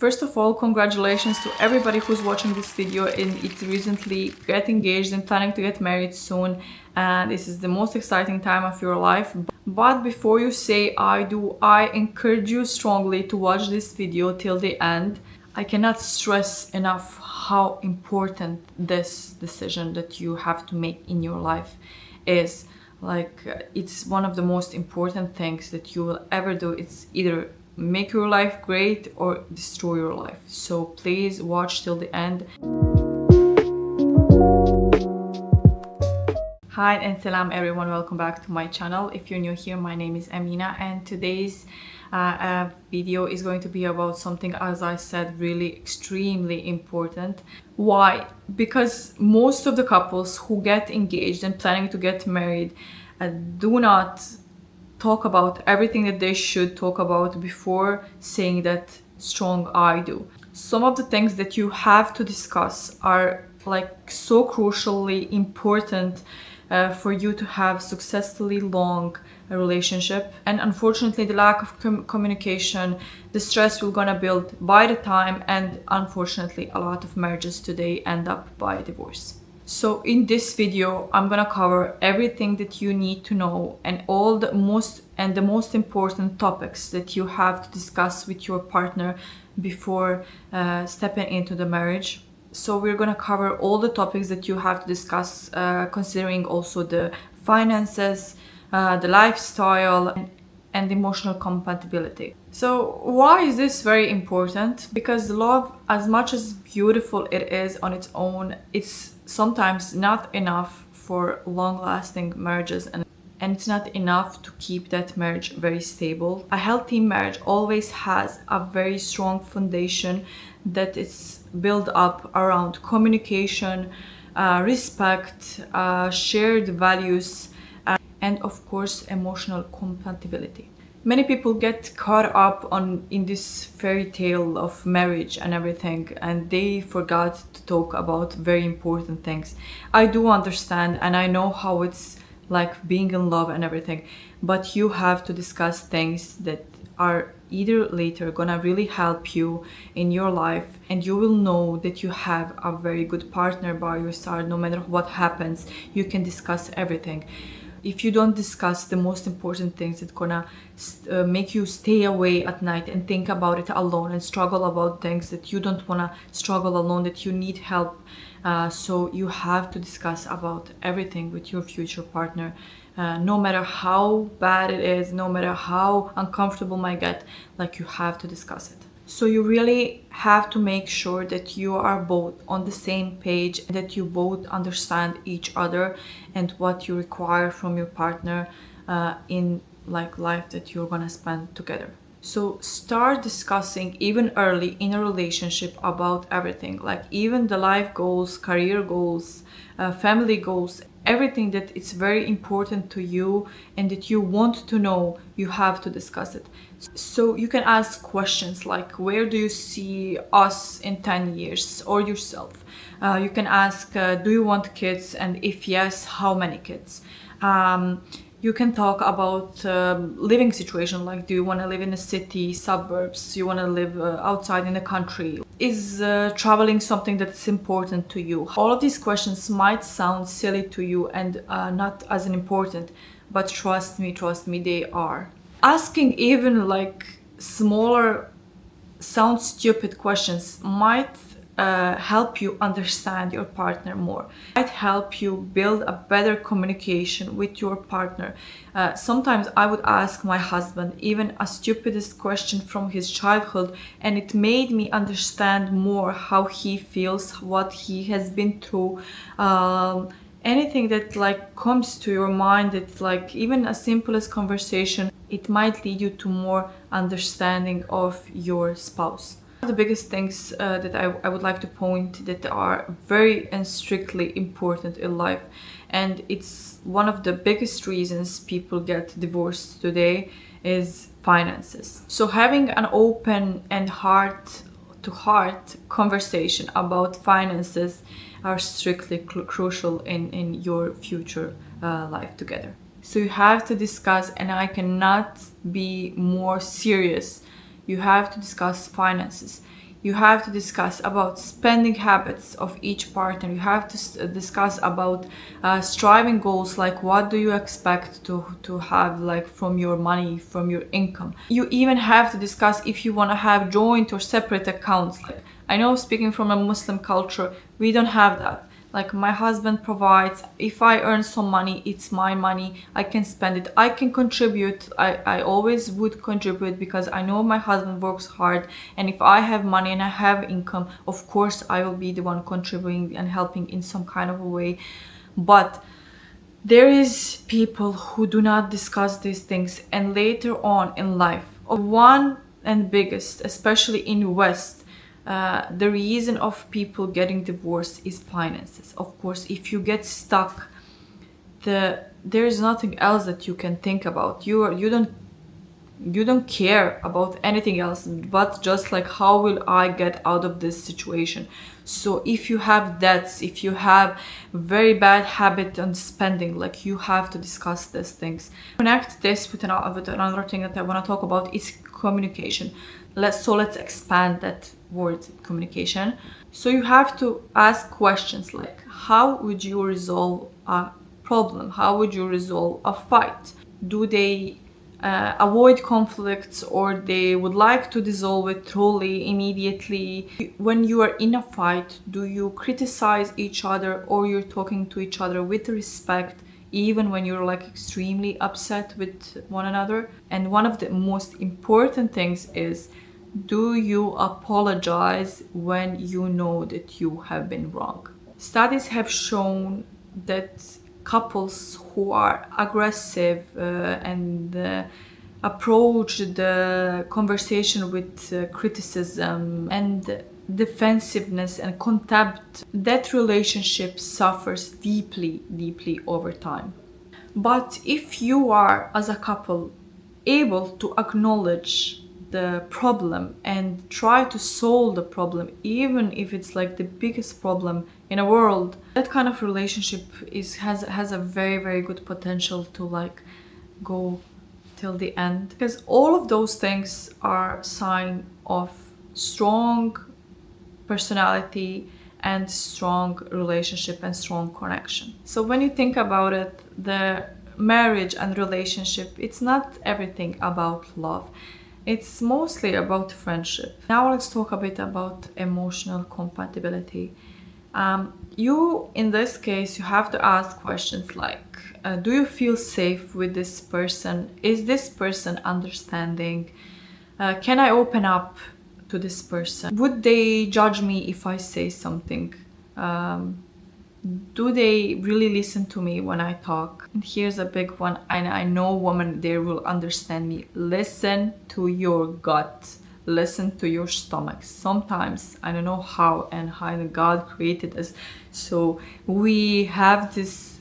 First of all, congratulations to everybody who's watching this video and it's recently get engaged and planning to get married soon. And this is the most exciting time of your life. But before you say I do, I encourage you strongly to watch this video till the end. I cannot stress enough how important this decision that you have to make in your life is. It's one of the most important things that you will ever do. It's either make your life great or destroy your life. So please watch till the end. Hi and salam everyone, welcome back to my channel. If you're new here, my name is Amina and today's video is going to be about something, as I said, really extremely important. Why? Because most of the couples who get engaged and planning to get married do not talk about everything that they should talk about before saying that strong I do. Some of the things that you have to discuss are so crucially important for you to have successfully long relationship, and unfortunately the lack of communication, the stress will gonna build by the time, and unfortunately a lot of marriages today end up by divorce. So in this video, I'm gonna cover everything that you need to know and the most important topics that you have to discuss with your partner before stepping into the marriage. So we're gonna cover all the topics that you have to discuss, considering also the finances, the lifestyle, and emotional compatibility. So why is this very important? Because love, as much as beautiful it is on its own, it's sometimes not enough for long-lasting marriages, and it's not enough to keep that marriage very stable. A healthy marriage always has a very strong foundation that is built up around communication, respect, shared values, and of course emotional compatibility. Many people get caught up in this fairy tale of marriage and everything, and they forgot to talk about very important things. I do understand and I know how it's like being in love and everything, but you have to discuss things that are either later gonna really help you in your life, and you will know that you have a very good partner by your side. No matter what happens, you can discuss everything. If you don't discuss the most important things that gonna make you stay away at night and think about it alone and struggle about things that you don't wanna struggle alone, that you need help. So you have to discuss about everything with your future partner. No matter how bad it is, no matter how uncomfortable it might get, you have to discuss it. So you really have to make sure that you are both on the same page, that you both understand each other and what you require from your partner in life that you're gonna spend together. So start discussing even early in a relationship about everything, even the life goals, career goals, family goals, everything that it's very important to you and that you want to know, you have to discuss it. So you can ask questions like, where do you see us in 10 years, or yourself? You can ask, do you want kids, and if yes, how many kids? You can talk about living situation, do you want to live in a city, suburbs, you want to live outside in the country? Is traveling something that's important to you? All of these questions might sound silly to you and not as important, but trust me, they are. Asking even smaller, sound stupid questions might help you understand your partner more, might help you build a better communication with your partner. Sometimes I would ask my husband even a stupidest question from his childhood, and it made me understand more how he feels, what he has been through. Anything that comes to your mind, it's even a simplest conversation, it might lead you to more understanding of your spouse. The biggest things that I would like to point that are very and strictly important in life, and it's one of the biggest reasons people get divorced today, is finances. So having an open and heart-to-heart conversation about finances are strictly crucial in your future life together. So you have to discuss, and I cannot be more serious, you have to discuss finances. You have to discuss about spending habits of each partner. You have to discuss about striving goals, like what do you expect to have, like from your money, from your income. You even have to discuss if you want to have joint or separate accounts. Like, I know, speaking from a Muslim culture, we don't have that. Like, my husband provides. If I earn some money, it's my money. I can spend it. I can contribute. I always would contribute because I know my husband works hard. And if I have money and I have income, of course, I will be the one contributing and helping in some kind of a way. But there is people who do not discuss these things, and later on in life, one and biggest, especially in West, the reason of people getting divorced is finances. Of course, if you get stuck, there is nothing else that you can think about. You don't care about anything else but just like, how will I get out of this situation. So if you have debts, if you have very bad habit on spending, like, you have to discuss these things. Connect this with another thing that I want to talk about is communication. Let's expand that word, communication. So you have to ask questions like, how would you resolve a problem? How would you resolve a fight? Do they avoid conflicts, or they would like to dissolve it truly, immediately? When you are in a fight, do you criticize each other, or you're talking to each other with respect, even when you're like extremely upset with one another? And one of the most important things is, do you apologize when you know that you have been wrong? Studies have shown that couples who are aggressive and approach the conversation with criticism and defensiveness and contempt, that relationship suffers deeply, deeply over time. But if you are, as a couple, able to acknowledge the problem and try to solve the problem, even if it's like the biggest problem in a world, that kind of relationship has a very, very good potential to like go till the end, because all of those things are sign of strong personality and strong relationship and strong connection. So when you think about it, the marriage and relationship, it's not everything about love. It's mostly about friendship. Now let's talk a bit about emotional compatibility. You, in this case, you have to ask questions like, do you feel safe with this person? Is this person understanding? Can I open up to this person? Would they judge me if I say something? Do they really listen to me when I talk? And here's a big one, and I know women there will understand me. Listen to your gut. Listen to your stomach. Sometimes, I don't know how and how God created us, so we have this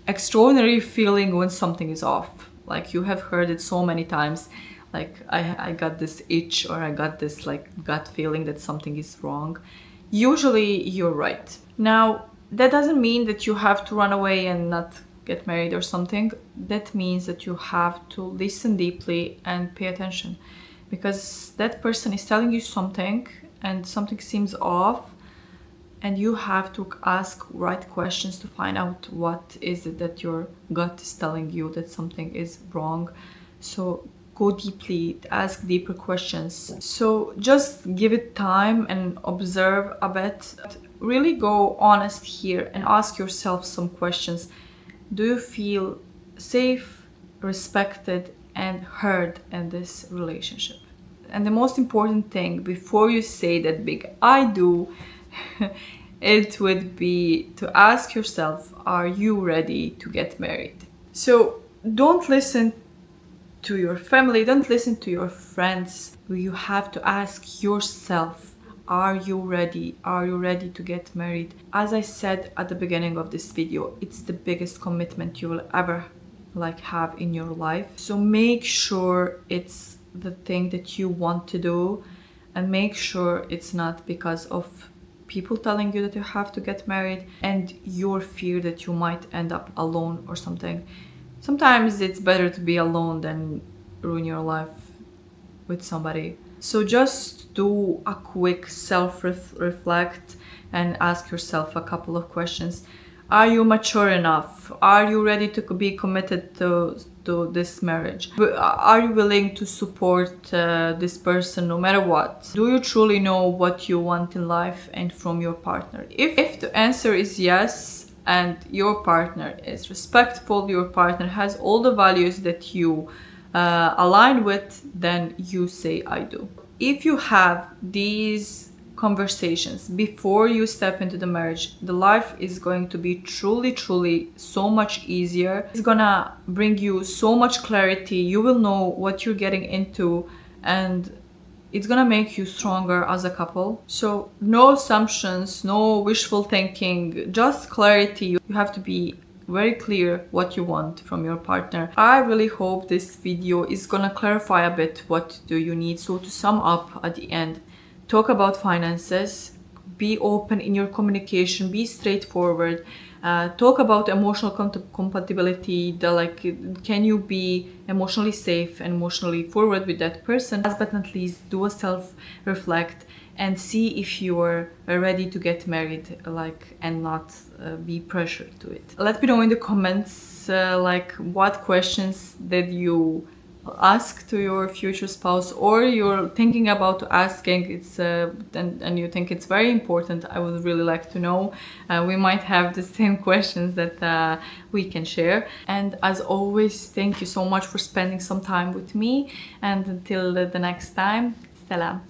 extraordinary feeling when something is off. Like, you have heard it so many times. Like, I got this itch, or I got this like gut feeling that something is wrong. Usually you're right. Now, that doesn't mean that you have to run away and not get married or something. That means that you have to listen deeply and pay attention, because that person is telling you something and something seems off, and you have to ask right questions to find out what is it that your gut is telling you that something is wrong. So go deeply, ask deeper questions. So just give it time and observe a bit. Really go honest here and ask yourself some questions. Do you feel safe, respected, and heard in this relationship? And the most important thing, before you say that big I do, it would be to ask yourself, are you ready to get married? So don't listen to your family, don't listen to your friends. You have to ask yourself, are you ready? Are you ready to get married? As I said at the beginning of this video, it's the biggest commitment you will ever like have in your life. So make sure it's the thing that you want to do, and make sure it's not because of people telling you that you have to get married and your fear that you might end up alone or something. Sometimes it's better to be alone than ruin your life with somebody. So just do a quick self-reflect and ask yourself a couple of questions. Are you mature enough? Are you ready to be committed to this marriage? Are you willing to support this person no matter what? Do you truly know what you want in life and from your partner? If the answer is yes, and your partner is respectful, your partner has all the values that you align with, then you say I do. If you have these conversations before you step into the marriage, the life is going to be truly so much easier. It's gonna bring you so much clarity. You will know what you're getting into, and it's gonna make you stronger as a couple. So no assumptions, no wishful thinking, just clarity. You have to be very clear what you want from your partner. I really hope this video is gonna clarify a bit what do you need. So to sum up at the end, talk about finances, be open in your communication, be straightforward, talk about emotional compatibility, can you be emotionally safe and emotionally forward with that person. Last but not least, do a self-reflect and see if you're ready to get married, and not be pressured to it. Let me know in the comments what questions did you ask to your future spouse, or you're thinking about asking. And you think it's very important. I would really like to know. We might have the same questions that we can share. And as always, thank you so much for spending some time with me, and until the next time, salam.